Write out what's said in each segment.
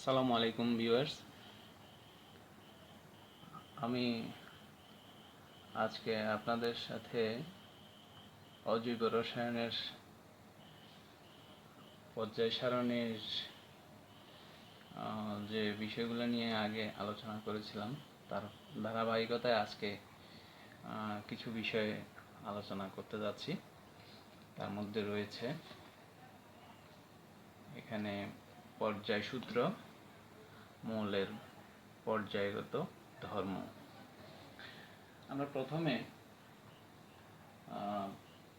আসসালামু আলাইকুম ভিউয়ার্স। আমি আজকে আপনাদের সাথে অজৈব রসায়নের পর্যায় সারণীর যে বিষয়গুলো নিয়ে আগে আলোচনা করেছিলাম তার ধারাবাহিকতায় আজকে কিছু বিষয়ে আলোচনা করতে যাচ্ছি। তার মধ্যে রয়েছে এখানে পর্যায় সূত্র, মৌলের পর্যায়গত ধর্ম। আমরা প্রথমে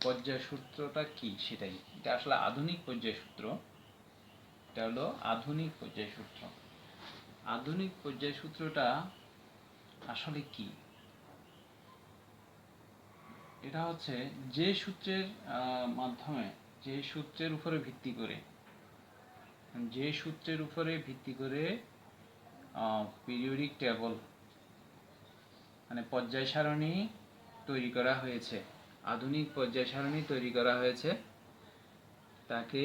পর্যায় সূত্রটা কি সেটাই, এটা আসলে আধুনিক পর্যায় সূত্র। এটা হলো আধুনিক পর্যায় সূত্র। আধুনিক পর্যায় সূত্রটা আসলে কি? এটা হচ্ছে যে সূত্রের মাধ্যমে, যে সূত্রের উপরে ভিত্তি করে পিরিয়ডিক টেবল মানে পর্যায় সারণী তৈরি করা হয়েছে, আধুনিক পর্যায় সারণী তৈরি করা হয়েছে, তাকে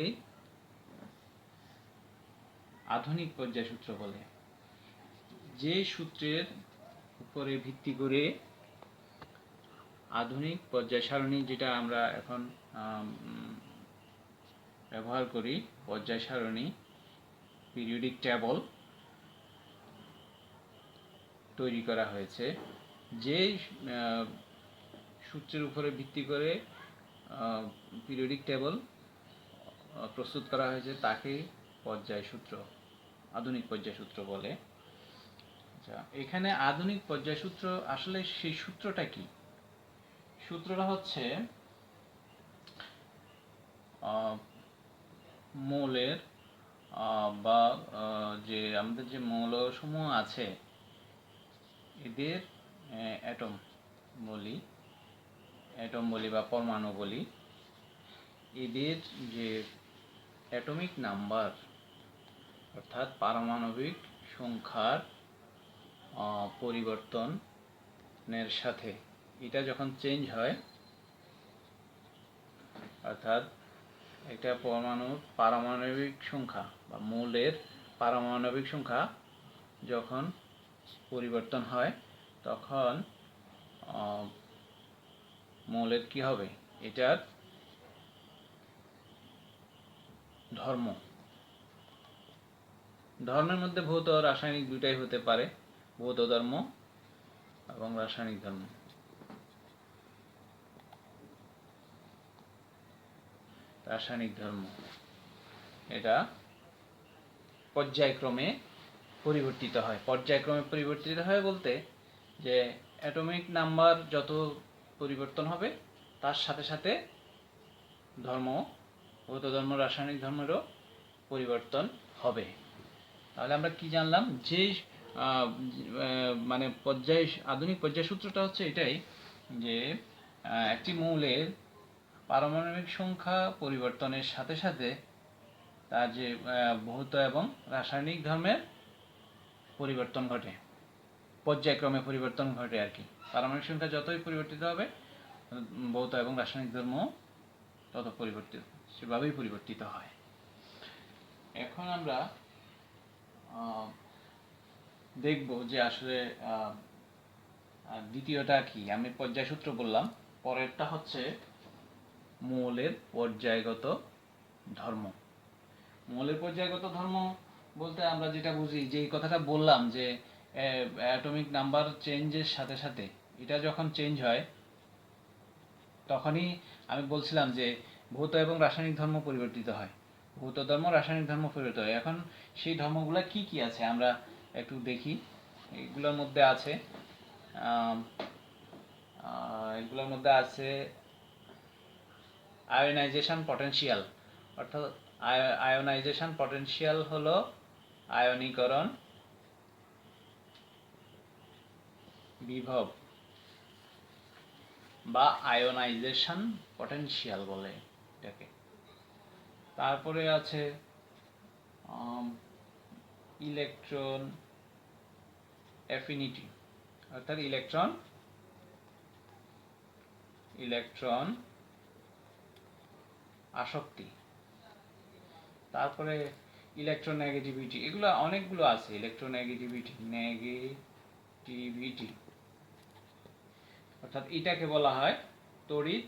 আধুনিক পর্যায় সূত্র বলে। যে সূত্রের উপরে ভিত্তি করে আধুনিক পর্যায় সারণী, যেটা আমরা এখন ব্যবহার করি, পর্যায় সারণী পিরিয়ডিক টেবল তৈরি করা হয়েছে, যে সূত্রের উপরে ভিত্তি করে পিরিয়ডিক টেবল প্রস্তুত করা হয়েছে তাকে পর্যায় সূত্র, আধুনিক পর্যায় সূত্র বলে। আচ্ছা, এখানে আধুনিক পর্যায় সূত্র আসলে সেই সূত্রটা কি? সূত্রটা হচ্ছে মৌলের বা যে আমাদের যে মৌলসমূহ আছে এদের অ্যাটম বলি বা পরমাণু বলি, এদের যে অ্যাটমিক নাম্বার অর্থাৎ পারমাণবিক সংখ্যার পরিবর্তনের সাথে এটা যখন চেঞ্জ হয়, অর্থাৎ একটা পরমাণুর পারমাণবিক সংখ্যা বা মৌলের পারমাণবিক সংখ্যা যখন পরিবর্তন হয় তখন মৌলের কি হবে? এটার ধর্মের মধ্যে ভৌত ও রাসায়নিক দুটাই হতে পারে, ভৌত ধর্ম এবং রাসায়নিক ধর্ম। এটা পর্যায়ক্রমে পরিবর্তিত হয় বলতে যে অ্যাটমিক নাম্বার যত পরিবর্তন হবে তার সাথে সাথে ভৌত ধর্ম রাসায়নিক ধর্মেরও পরিবর্তন হবে। তাহলে আমরা কি জানলাম? যে মানে আধুনিক পর্যায় সূত্রটা হচ্ছে এটাই যে একটি মৌলের পারমাণবিক সংখ্যা পরিবর্তনের সাথে সাথে তার যে ভৌত এবং রাসায়নিক ধর্মের পরিবর্তন ঘটে, পর্যায়ক্রমে পরিবর্তন ঘটে আর কি। পারমাণবিক সংখ্যা যতই পরিবর্তিত হবে ভৌত এবং রাসায়নিক ধর্ম তত সেভাবেই পরিবর্তিত হয়। এখন আমরা দেখব যে আসলে দ্বিতীয়টা কি। আমি পর্যায় সূত্র বললাম, পরেরটা হচ্ছে মৌলের পর্যায়গত ধর্ম। মৌলের পর্যায়গত ধর্ম বলতে আমরা যেটা বুঝি, যে এই কথাটা বললাম যে অ্যাটমিক নাম্বার চেঞ্জের সাথে সাথে এটা যখন চেঞ্জ হয় তখনই আমি বলছিলাম যে ভৌত এবং রাসায়নিক ধর্ম পরিবর্তিত হয়, ভৌত ধর্ম রাসায়নিক ধর্ম পরিবর্তিত হয়। এখন সেই ধর্মগুলো কি কি আছে আমরা একটু দেখি। এগুলোর মধ্যে আছে আয়োনাইজেশন পটেনশিয়াল, অর্থাৎ আয়োনাইজেশন পটেনশিয়াল হলো আয়নীকরণ বিভব বা আয়োনাইজেশন পটেনশিয়াল বলে এটাকে। তারপরে আছে ইলেকট্রন অ্যাফিনিটি, অর্থাৎ ইলেকট্রন আসক্তি। তারপরে ইলেকট্রোনেগেটিভিটি, এগুলো অনেকগুলো আছে। ইলেকট্রোনেগেটিভিটি, নেগেটিভিটি অর্থাৎ এটাকে বলা হয় তড়িৎ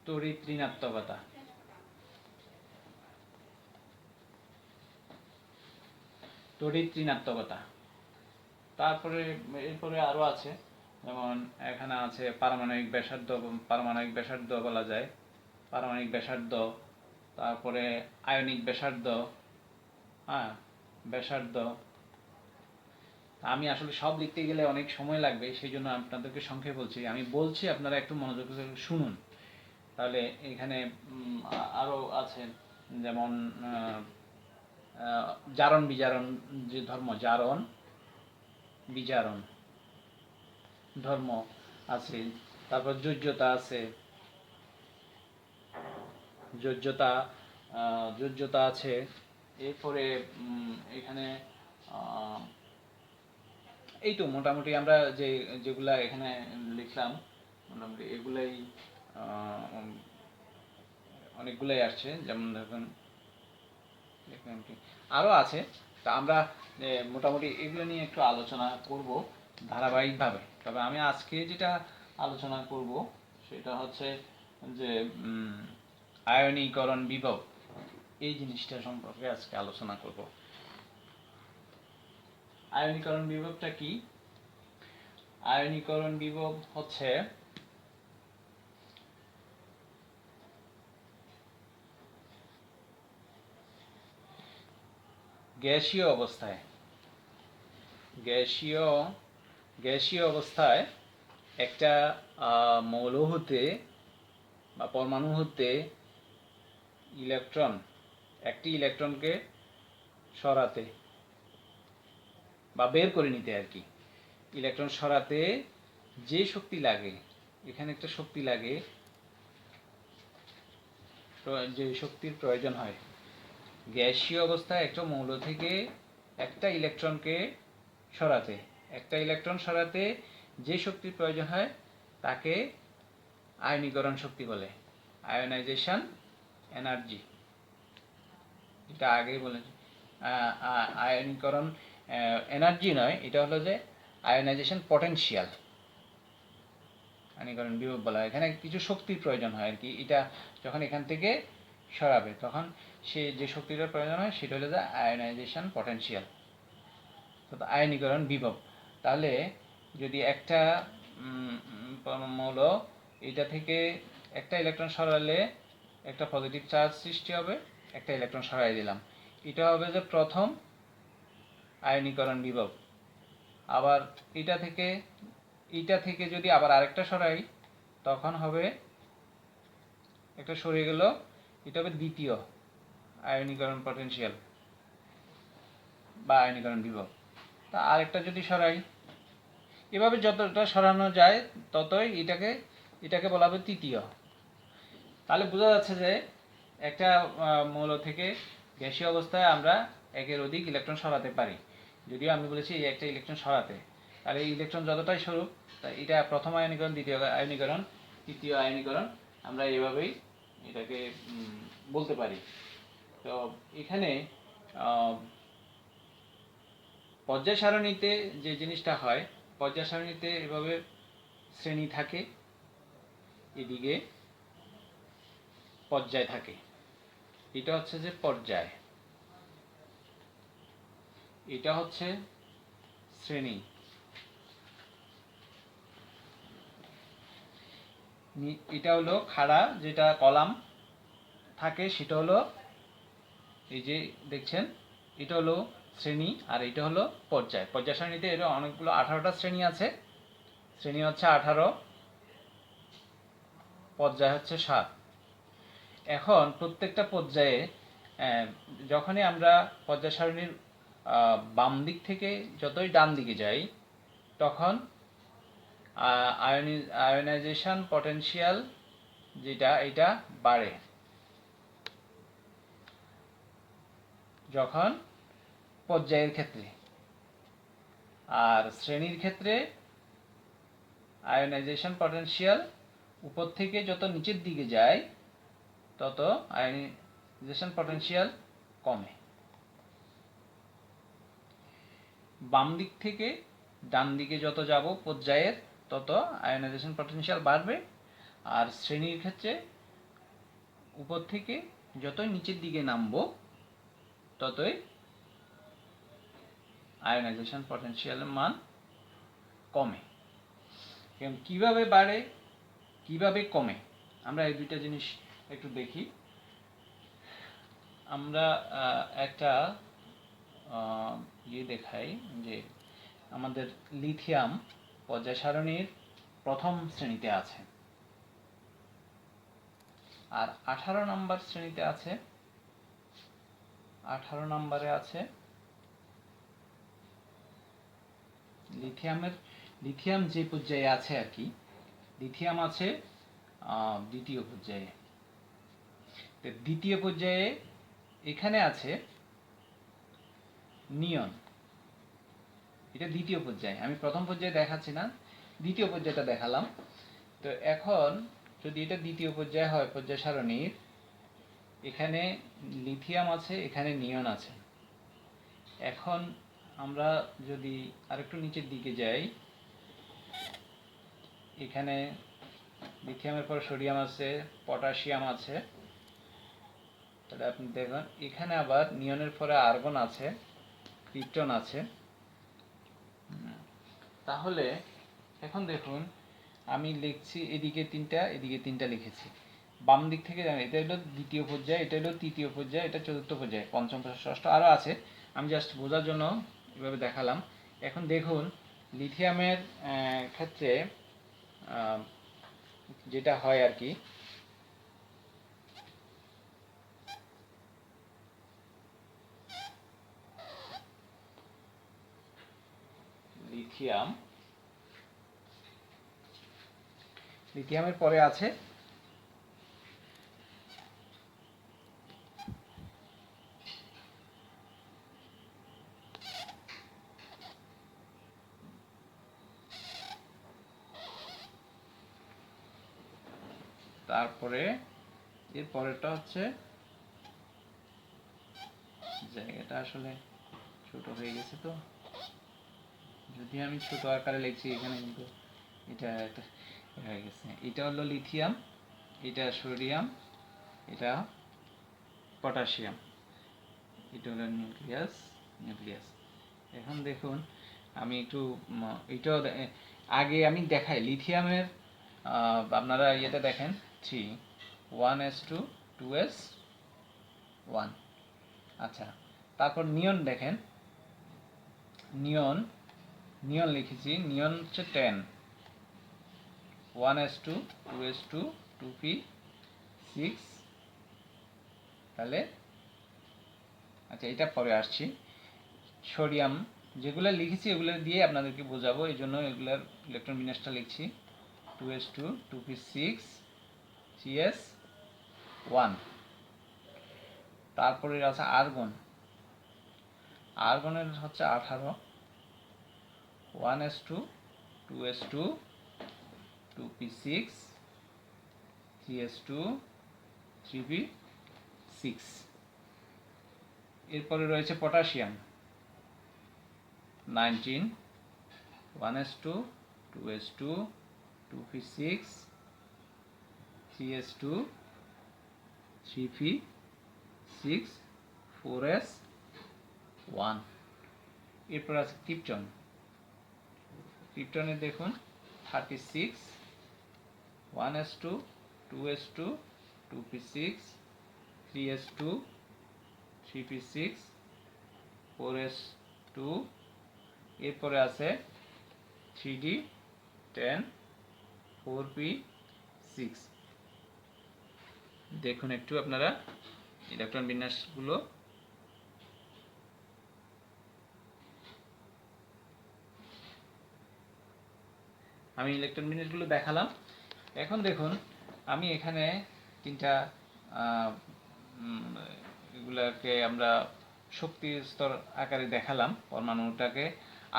তড়িৎ ঋণাত্মকতা। তড়িৎ ঋণাত্মকতা। তারপরে এরপরে আরো আছে, যেমন এখানে আছে পারমাণবিক ব্যাসার্ধ। পারমাণবিক ব্যাসার্ধ বলা যায়, পারমাণবিক ব্যাসার্ধ। তারপরে আয়নিক ব্যাসার্ধ, হ্যাঁ ব্যাসার্ধ। আমি আসলে সব লিখতে গেলে অনেক সময় লাগবে, সেই জন্য আপনাদেরকে সংক্ষেপে বলছি। আমি বলছি, আপনারা একটু মনোযোগ করে শুনুন, তাহলে এখানে আরো আছে, যেমন জারণ বিজারণ যে ধর্ম, জারণ বিজারণ ধর্ম আছে। তারপর যোজ্যতা আছে, যোজ্যতা যোজ্যতা আছে। এরপরে এখানে এই তো মোটামুটি আমরা যেগুলা এখানে লিখলাম, মোটামুটি এগুলাই অনেকগুলাই আসছে। যেমন দেখুন আরো আছে, তা আমরা মোটামুটি এগুলো নিয়ে একটু আলোচনা করব ধারাবাহিকভাবে। তবে আমি আজকে যেটা আলোচনা করব সেটা হচ্ছে যে আয়নীকরণ বিভব, এই জিনিসটা সম্পর্কে আজকে আলোচনা করব। আয়নীকরণ বিভবটা কি? আয়নীকরণ বিভব হচ্ছে গ্যাসীয় অবস্থায়, গ্যাসীয় অবস্থায় একটা মৌল হতে বা পরমাণু হতে একটি ইলেকট্রনকে সরাতে বা বের করে নিতে আর কি। ইলেকট্রন সরাতে যে শক্তি লাগে, এখানে একটা শক্তি লাগে, যে শক্তির প্রয়োজন হয় গ্যাসীয় অবস্থায় একটা মৌল থেকে একটা ইলেকট্রনকে সরাতে যে শক্তির প্রয়োজন হয় তাকে আয়নীকরণ শক্তি বলে, আয়োনাইজেশন এনার্জি। এটা আগেই বলেছি, আয়নীকরণ এনার্জি নয়, এটা হলো যে আয়োনাইজেশন পটেনশিয়াল। আয়নীকরণ বিভব বলা হয়, এখানে কিছু শক্তির প্রয়োজন হয় আর কি। এটা যখন এখান থেকে সরাবে তখন সে যে শক্তিটার প্রয়োজন হয় সেটা হলো যে আয়োনাইজেশন পটেনশিয়াল, আয়নীকরণ বিভব। তাহলে যদি একটা মৌল এটা থেকে একটা ইলেকট্রন সরালে একটা পজিটিভ চার্জ সৃষ্টি হবে, একটা ইলেকট্রন সরাই দিলাম, এটা হবে যে প্রথম আয়নীকরণ বিভব। আবার এটা থেকে যদি আবার আরেকটা সরাই তখন হবে, একটা সরে গেল, এটা হবে দ্বিতীয় আয়নীকরণ পটেনশিয়াল বা আয়নীকরণ বিভব। তা আরেকটা যদি সরাই, এভাবে যতটা সরানো যায় ততই এটাকে বলা হবে তৃতীয়। তাহলে বোঝা যাচ্ছে যে একটা মৌল থেকে গ্যাসীয় অবস্থায় আমরা একের অধিক ইলেকট্রন সরাতে পারি। যদিও আমি বলেছি এই একটা ইলেকট্রন সরাতে, তাহলে এই ইলেকট্রন যতটাই সরুক, এটা প্রথম আয়নীকরণ, দ্বিতীয় আয়নীকরণ, তৃতীয় আয়নীকরণ, আমরা এভাবেই এটাকে বলতে পারি। তো এখানে পর্যায় সারণীতে যে জিনিসটা হয়, পর্যায় সারণীতে এভাবে শ্রেণী থাকে, এদিকে পর্যায় থাকে। এটা হচ্ছে যে পর্যায়, এটা হচ্ছে শ্রেণী। এটা হলো খাড়া যেটা কলাম থাকে, সেটা হলো এই যে দেখছেন, এটা হলো শ্রেণী, আর এটা হলো পর্যায়। পর্যায় সারণীতে এর অনেকগুলো 18টা শ্রেণী আছে। শ্রেণী হচ্ছে 18, পর্যায় হচ্ছে 7। এখন প্রত্যেকটা পর্যায়ে যখনই আমরা পর্যায় সারণীর বাম দিক থেকে যতই ডান দিকে যাই তখন আয়োনাইজেশন পটেনশিয়াল যেটা, এটা বাড়ে। যখন পর্যায়ের ক্ষেত্রে, আর শ্রেণীর ক্ষেত্রে আয়োনাইজেশন পটেনশিয়াল উপর থেকে যত নিচের দিকে যায় তত আয়নাইজেশন পটেনশিয়াল কমে। বাম দিক থেকে ডান দিকে যত যাব পর্যায়ের তত আয়নাইজেশন পটেনশিয়াল বাড়বে, আর শ্রেণীর ক্ষেত্রে উপর থেকে যতই নিচের দিকে নামবো ততই আয়নাইজেশন পটেনশিয়ালের মান কমে। কিভাবে বাড়ে কিভাবে কমে আমরা এই দুইটা জিনিস একটু দেখি। আমরা একটা দেখাই যে আমাদের লিথিয়াম পর্যায় সারণীর প্রথম শ্রেণীতে আছে, আর 18 নম্বর শ্রেণীতে আছে, 18 নম্বরে আছে লিথিয়াম যে পর্যায়ে আছে আর কি, লিথিয়াম আছে দ্বিতীয় পর্যায়ে। দ্বিতীয় পর্যায়ে এখানে আছে নিয়ন, এটা দ্বিতীয় পর্যায়ে, আমি প্রথম পর্যায়ে দেখাচ্ছি না, দ্বিতীয় পর্যায়টা দেখালাম। তো এখন যদি এটা দ্বিতীয় পর্যায়ে হয় পর্যায় সারণীর, এখানে লিথিয়াম আছে, এখানে নিয়ন আছে। এখন আমরা যদি আরেকটু নিচের দিকে যাই, এখানে লিথিয়ামের পর সোডিয়াম আছে, পটাশিয়াম আছে, তাহলে আপনি দেখুন এখানে আবার নিয়নের পরে আর্গন আছে, ক্রিপ্টন আছে। তাহলে এখন দেখুন আমি লিখছি এদিকে তিনটা এদিকে তিনটা লিখেছি, বাম দিক থেকে জানেন এটা হলো দ্বিতীয় পর্যায়ে, এটা হলো তৃতীয় পর্যায়ে, এটা চতুর্থ পর্যায়ে, পঞ্চম ষষ্ঠ আরও আছে, আমি জাস্ট বোঝার জন্য এভাবে দেখালাম। এখন দেখুন লিথিয়ামের ক্ষেত্রে যেটা হয় আর কি, লিথিয়ামের পরে আছে তারপরে এর পরেরটা হচ্ছে, জায়গাটা আসলে ছোট হয়ে গেছে, তো যদি আমি ছোট আকারে লিখছি এখানে কিন্তু এটা একটা হয়ে গেছে। এটা হলো লিথিয়াম, এটা সোডিয়াম, এটা পটাশিয়াম, এটা হলো নিউক্লিয়াস। এখন দেখুন আমি একটু এটাও আগে আমি দেখাই লিথিয়ামের, আপনারা ইয়েতে দেখেন 3 1s2 2s1। আচ্ছা, তারপর নিয়ন দেখেন, নিয়ন লিখেছি, নিয়ন হচ্ছে 10 1s2 2s2 2p6, তাহলে আচ্ছা এটা পরে আসছি। সোডিয়াম যেগুলো লিখেছি এগুলো দিয়ে আপনাদেরকে বোঝাবো, এই জন্য এগুলোর ইলেকট্রন বিন্যাসটা লিখছি 2s2 2p6 3s1। তারপরে আছে আর্গনের হচ্ছে 18 1s2 2s2 2p6 3s2 3p6। এরপরে রয়েছে potassium 19 1s2 2s2 2p6 3s2 3p6 4s1। এরপর আছে ক্রিপ্টনে দেখুন 36 1s2 2s2 2p6 3s2 3p6 4s2। এরপরে আছে 3d10 4p6। দেখুন একটু আপনারা ইলেকট্রন বিন্যাসগুলো, আমি ইলেকট্রন বিন্যাসগুলো দেখালাম। এখন দেখুন আমি এখানে তিনটা এগুলাকে আমরা শক্তি স্তর আকারে দেখালাম, পরমাণুটাকে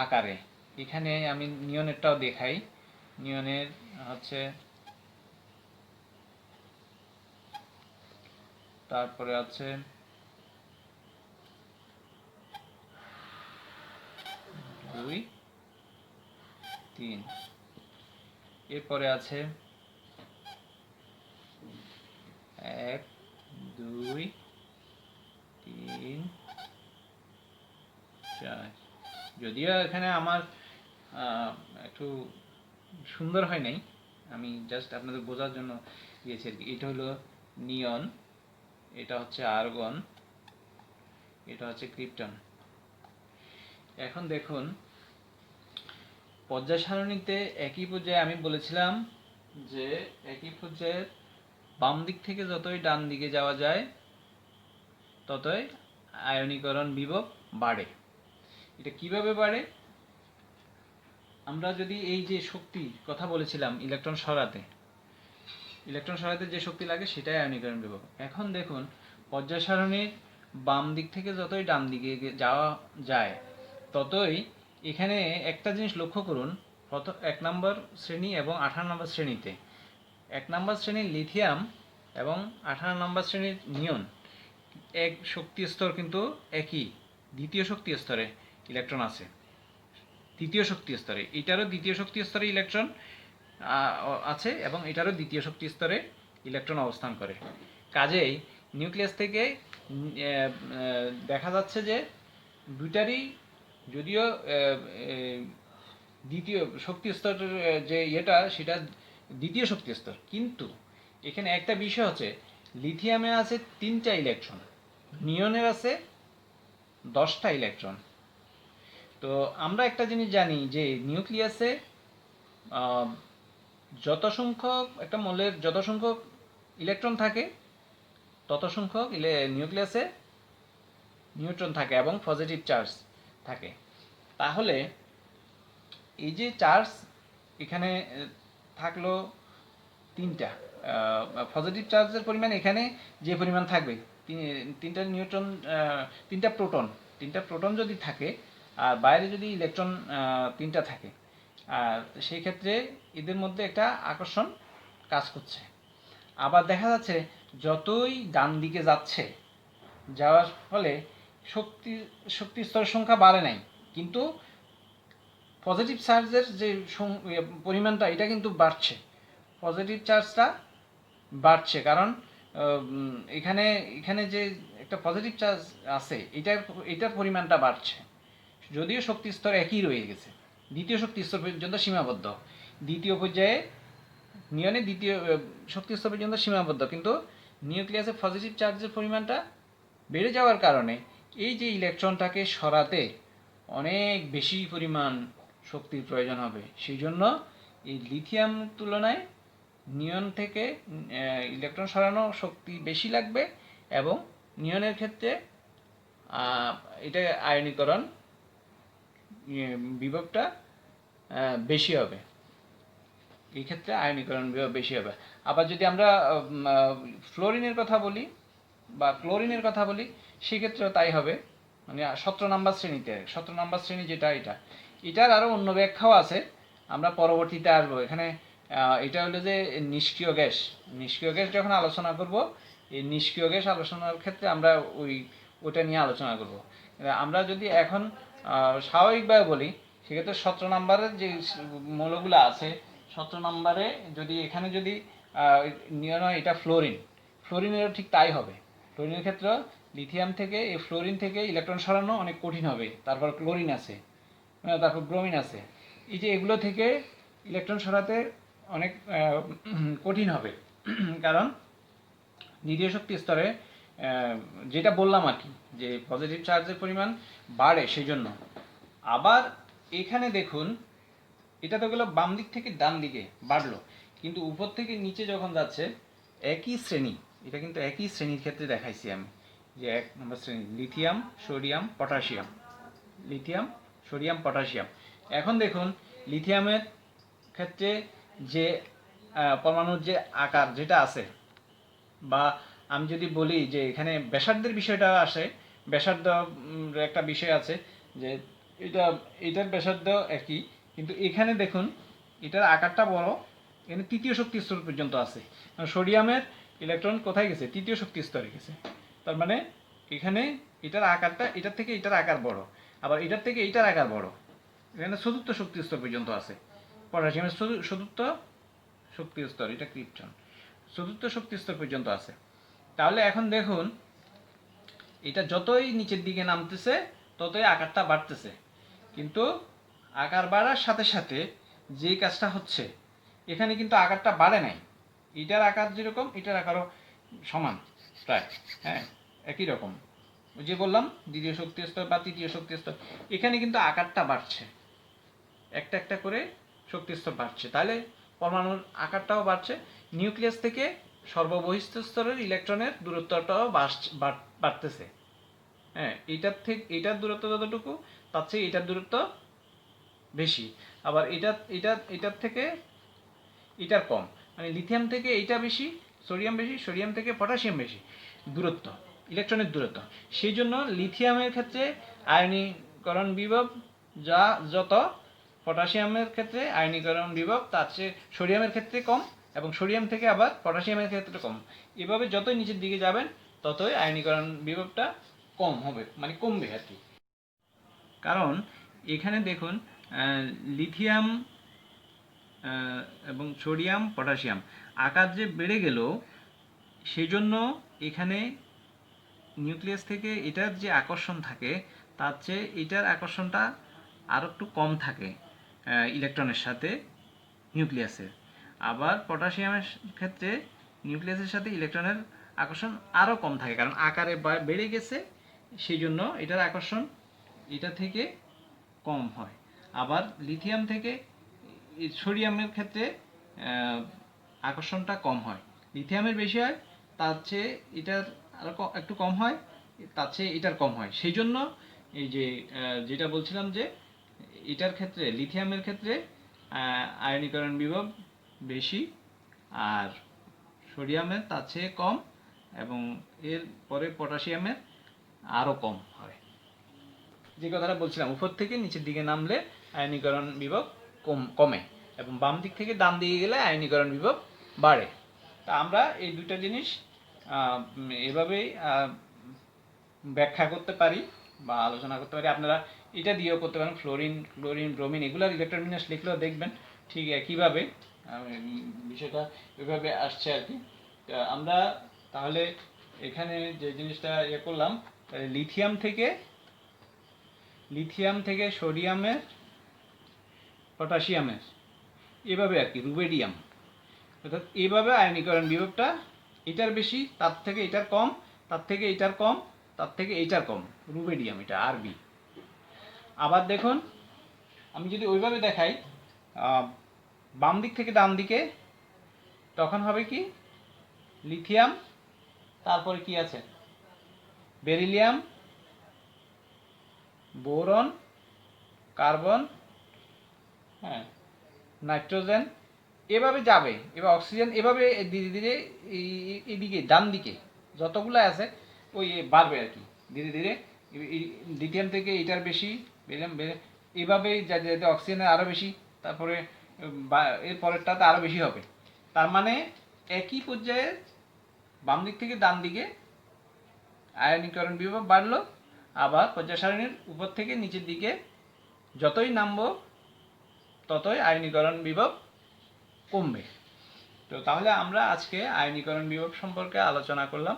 আকারে। এখানে আমি নিয়নেরটাও দেখাই, নিয়নের হচ্ছে তারপরে আছে 2 3, এরপরে আছে 1 2 3 4। যদিও এখানে আমার একটু সুন্দর হয় নাই, আমি জাস্ট আপনাদের বোঝার জন্য দিয়েছি আর কি। এটা হলো নিয়ন, এটা হচ্ছে আর্গন, এটা হচ্ছে ক্রিপ্টন। এখন দেখুন পর্যায় সারণীতে একই পর্যায়ে আমি বলেছিলাম যে একই পর্যায়ের বাম দিক থেকে যতই ডান দিকে যাওয়া যায় ততই আয়নীকরণ বিভব বাড়ে। এটা কিভাবে বাড়ে? আমরা যদি এই যে শক্তির কথা বলেছিলাম ইলেকট্রন সরাতে যে শক্তি লাগে সেটাই আয়নীকরণ বিভব। এখন দেখুন পর্যায় সারণীর বাম দিক থেকে যতই ডান দিকে যাওয়া যায় ততই এখানে একটা জিনিস লক্ষ্য করুন, প্রথম 1 নম্বর শ্রেণী এবং 18 নম্বর শ্রেণীতে 1 নম্বর শ্রেণীর লিথিয়াম এবং 18 নম্বর শ্রেণীর নিয়ন এক শক্তি স্তর কিন্তু একই, দ্বিতীয় শক্তি স্তরে ইলেকট্রন আছে। তৃতীয় শক্তি স্তরে এটারও দ্বিতীয় শক্তি স্তরে ইলেকট্রন আছে এবং এটারও দ্বিতীয় শক্তি স্তরে ইলেকট্রন অবস্থান করে। কাজেই নিউক্লিয়াস থেকে দেখা যাচ্ছে যে দুইটারই যদিও দ্বিতীয় শক্তি স্তরের যে ইয়েটা সেটা দ্বিতীয় শক্তি স্তর, কিন্তু এখানে একটা বিষয় হচ্ছে লিথিয়ামে আছে 3টা ইলেকট্রন, নিয়নের আছে 10টা ইলেকট্রন। তো আমরা একটা জিনিস জানি যে নিউক্লিয়াসে যত সংখ্যক একটা মৌলের যত সংখ্যক ইলেকট্রন থাকে তত সংখ্যক নিউক্লিয়াসে নিউট্রন থাকে এবং পজিটিভ চার্জ থাকে। তাহলে এই যে চার্জ এখানে থাকলো 3টা, পজিটিভ চার্জের পরিমাণ এখানে যে পরিমাণ থাকবে 3টা নিউট্রন, 3টা প্রোটন যদি থাকে আর বাইরে যদি ইলেকট্রন 3টা থাকে, আর সেই ক্ষেত্রে এদের মধ্যে একটা আকর্ষণ কাজ করছে। আবার দেখা যাচ্ছে যতই ডান দিকে যাওয়ার ফলে শক্তি স্তরের সংখ্যা বাড়ে নাই, কিন্তু পজিটিভ চার্জের যে পরিমাণটা এটা কিন্তু বাড়ছে, পজিটিভ চার্জটা বাড়ছে, কারণ এখানে যে একটা পজিটিভ চার্জ আছে এটার পরিমাণটা বাড়ছে। যদিও শক্তি স্তর একই রয়ে গেছে, দ্বিতীয় শক্তি স্তর পর্যন্ত সীমাবদ্ধ, দ্বিতীয় পর্যায়ে নিয়নে দ্বিতীয় শক্তি স্তর পর্যন্ত সীমাবদ্ধ, কিন্তু নিউক্লিয়াসে পজিটিভ চার্জের পরিমাণটা বেড়ে যাওয়ার কারণে এই যে ইলেকট্রনটাকে সরাতে অনেক বেশি পরিমাণ শক্তির প্রয়োজন হবে। সেই জন্য এই লিথিয়াম তুলনায় নিয়ন থেকে ইলেকট্রন সরানো শক্তি বেশি লাগবে এবং নিয়নের ক্ষেত্রে এটা আয়নীকরণ বিভবটা বেশি হবে, এই ক্ষেত্রে আয়নীকরণ বিভব বেশি হবে। আবার যদি আমরা ফ্লোরিনের কথা বলি বা ক্লোরিনের কথা বলি সেক্ষেত্রেও তাই হবে। মানে 17 নম্বর শ্রেণীতে 17 নম্বর শ্রেণী যেটা এটার আরও অন্য ব্যাখ্যাও আছে, আমরা পরবর্তীতে আসবো। এখানে এটা হলো যে নিষ্ক্রিয় গ্যাস যখন আলোচনা করব, এই নিষ্ক্রিয় গ্যাস আলোচনার ক্ষেত্রে আমরা ওইটা নিয়ে আলোচনা করব। আমরা যদি এখন স্বাভাবিকভাবে বলি সেক্ষেত্রে 17 নম্বরের যে মৌলগুলো আছে 17 নম্বরে যদি এখানে যদি নিয়ন হয় এটা ফ্লোরিনেরও ঠিক তাই হবে। ফ্লোরিনের ক্ষেত্রে লিথিয়াম থেকে এই ফ্লোরিন থেকে ইলেকট্রন সরানো অনেক কঠিন হবে। তারপর ক্লোরিন আছে, তারপর ব্রোমিন আছে, এই যে এগুলো থেকে ইলেকট্রন সরাতে অনেক কঠিন হবে, কারণ দ্বিতীয় শক্তি স্তরে যেটা বললাম আর কি যে পজিটিভ চার্জের পরিমাণ বাড়ে সেই জন্য। আবার এখানে দেখুন এটা তো গেলো বাম দিক থেকে ডান দিকে বাড়লো, কিন্তু উপর থেকে নিচে যখন যাচ্ছে একই শ্রেণী, এটা কিন্তু একই শ্রেণীর ক্ষেত্রে দেখাইছি আমি যে 1 নম্বর শ্রেণী লিথিয়াম সোডিয়াম পটাশিয়াম। এখন দেখুন লিথিয়ামের ক্ষেত্রে যে পরমাণুর যে আকার যেটা আছে, বা আমি যদি বলি যে এখানে ব্যাসার্ধের বিষয়টা আসে, ব্যাসার্ধ একটা বিষয় আছে যে এটার ব্যাসার্ধ একই, কিন্তু এখানে দেখুন এটার আকারটা বড়, এখানে তৃতীয় শক্তি স্তর পর্যন্ত আছে। সোডিয়ামের ইলেকট্রন কোথায় গেছে? তৃতীয় শক্তি স্তরে গেছে। তার মানে এখানে এটার আকারটা এটার থেকে এটার আকার বড়, আবার এটার থেকে এটার আকার বড়। এখানে চতুর্থ শক্তি স্তর পর্যন্ত আছে। পটাশিয়ামের চতুর্থ শক্তি স্তর, এটা ক্রিপ্টন, চতুর্থ শক্তি স্তর পর্যন্ত আছে। তাহলে এখন দেখুন, এটা যতই নিচের দিকে নামতেছে ততই আকারটা বাড়তেছে, কিন্তু আকার বাড়ার সাথে সাথে যে কাজটা হচ্ছে, এখানে কিন্তু আকারটা বাড়ে নাই। এটার আকার যেরকম এটার আকারও সমান প্রায়, হ্যাঁ একই রকম। ওই যে বললাম দ্বিতীয় শক্তি স্তর বা তৃতীয় শক্তি স্তর, এখানে কিন্তু আকারটা বাড়ছে, একটা একটা করে শক্তি স্তর বাড়ছে। তাহলে পরমাণুর আকারটাও বাড়ছে। নিউক্লিয়াস থেকে সর্ববহিস্থ স্তরের ইলেকট্রনের দূরত্বটাও বাড়তেছে। হ্যাঁ, এটার থেকে এটার দূরত্ব যতটুকু, তার চেয়ে এটার দূরত্ব বেশি। আবার এটার থেকে এটার কম, মানে লিথিয়াম থেকে এইটা বেশি, সোডিয়াম বেশি, সোডিয়াম থেকে পটাশিয়াম বেশি দূরত্ব, ইলেকট্রনের দূরত্ব। সেই জন্য লিথিয়ামের ক্ষেত্রে আয়নীকরণ বিভব যত, পটাশিয়ামের ক্ষেত্রে আয়নীকরণ বিভব তার চেয়ে সোডিয়ামের ক্ষেত্রে কম, এবং সোডিয়াম থেকে আবার পটাশিয়ামের ক্ষেত্রে কম। এভাবে যতই নিচের দিকে যাবেন ততই আয়নীকরণ বিভবটা কম হবে, মানে কমবে আর কি। কারণ এখানে দেখুন, লিথিয়াম এবং সোডিয়াম পটাশিয়াম আকার যে বেড়ে গেল, সেই জন্য এখানে নিউক্লিয়াস থেকে এটার যে আকর্ষণ থাকে তার চেয়ে এটার আকর্ষণটা আরও একটু কম থাকে ইলেকট্রনের সাথে নিউক্লিয়াসের। আবার পটাশিয়ামের ক্ষেত্রে নিউক্লিয়াসের সাথে ইলেকট্রনের আকর্ষণ আরও কম থাকে, কারণ আকারে বেড়ে গেছে, সেই জন্য এটার আকর্ষণ এটা থেকে কম হয়। আবার লিথিয়াম থেকে সোডিয়ামের ক্ষেত্রে আকর্ষণটা কম হয়, লিথিয়ামের বেশি হয়, তার চেয়ে এটার আরও একটু কম হয়, তার চেয়ে এটার কম হয়। সেই জন্য এই যে যেটা বলছিলাম যে এটার ক্ষেত্রে, লিথিয়ামের ক্ষেত্রে আয়নীকরণ বিভব বেশি, আর সোডিয়ামের তার চেয়ে কম, এবং এর পরে পটাশিয়ামের আরও কম হয়। যে কথাটা বলছিলাম, উপর থেকে নিচের দিকে নামলে আয়নীকরণ বিভব কমে, এবং বাম দিক থেকে ডান দিকে গেলে আয়নীকরণ বিভব বাড়ে। তা আমরা এই দুটো জিনিস এভাবেই ব্যাখ্যা করতে পারি বা আলোচনা করতে পারি। আপনারা এটা দিয়েও করতে পারেন, ফ্লোরিন, ক্লোরিন, ব্রোমিন, এগুলোর ইলেকট্রন বিন্যাস লিখলেও দেখবেন ঠিক একইভাবে বিষয়টা এভাবে আসছে আর কি। আমরা তাহলে এখানে যে জিনিসটা ইয়ে করলাম, লিথিয়াম থেকে সোডিয়ামের, পটাশিয়ামের, এভাবে আর কি, রুবেডিয়াম, অর্থাৎ এইভাবে আয়নীকরণ বিভবটা এটার বেশি, তার থেকে এটার কম, তার থেকে এটার কম, তার থেকে এইটার কম, রুবেডিয়াম, এটা আরবি। আবার দেখুন, আমি যদি ওইভাবে দেখাই বাম দিক থেকে ডান দিকে, তখন হবে কি, লিথিয়াম, তারপরে কি আছে, বেরিলিয়াম, বোরন, কার্বন, হ্যাঁ, নাইট্রোজেন, এভাবে যাবে। এবার অক্সিজেন এভাবে ধীরে ধীরে এইদিকে ডান দিকে যতগুলো আছে ওই বাড়বে আর কি, ধীরে ধীরে। লিথিয়াম থেকে এটার বেশি, এইভাবে যাতে অক্সিজেনের আরও বেশি, তারপরে এর পরেরটাতে আরও বেশি হবে। তার মানে একই পর্যায়ে বাম দিক থেকে ডান দিকে আয়নীকরণ বিভব বাড়লো, আবার পর্যায় সারণীর উপর থেকে নিচের দিকে যতই নামবো ততই আয়নীকরণ বিভব কমবে। তো তাহলে আমরা আজকে আয়নীকরণ বিভব সম্পর্কে আলোচনা করলাম।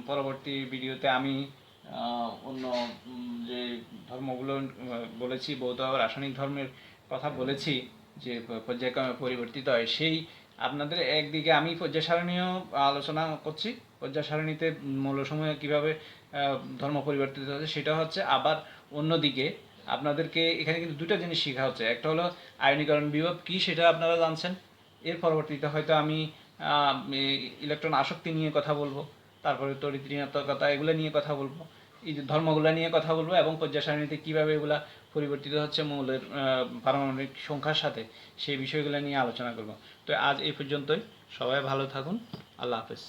পরবর্তী ভিডিওতে আমি অন্য যে ধর্মগুলো বলেছি, বৌদ্ধ রাসায়নিক ধর্মের কথা বলেছি যে পর্যায়ক্রমে পরিবর্তিত হয়, সেই আপনাদের একদিকে আমি পর্যায় সারণীও আলোচনা করছি, পর্যায় সারণীতে মৌলসমূহে কীভাবে ধর্ম পরিবর্তিত হচ্ছে সেটা হচ্ছে। আবার অন্যদিকে আপনাদেরকে এখানে কিন্তু দুটো জিনিস শেখা হচ্ছে, একটা হলো আয়নীকরণ বিভব কী সেটা আপনারা জানছেন, এর পরবর্তীতে হয়তো আমি ইলেকট্রন আসক্তি নিয়ে কথা বলবো, তারপরে তড়িৎ ঋণাত্মকতা, এগুলো নিয়ে কথা বলবো, এই যে ধর্মগুলো নিয়ে কথা বলবো, এবং পর্যায় সারণীতে কীভাবে এগুলা পরিবর্তিত হচ্ছে মৌলের পারমাণবিক সংখ্যার সাথে, সেই বিষয়গুলো নিয়ে আলোচনা করব। তো আজ এই পর্যন্তই, সবাই ভালো থাকুন, আল্লাহ হাফেজ।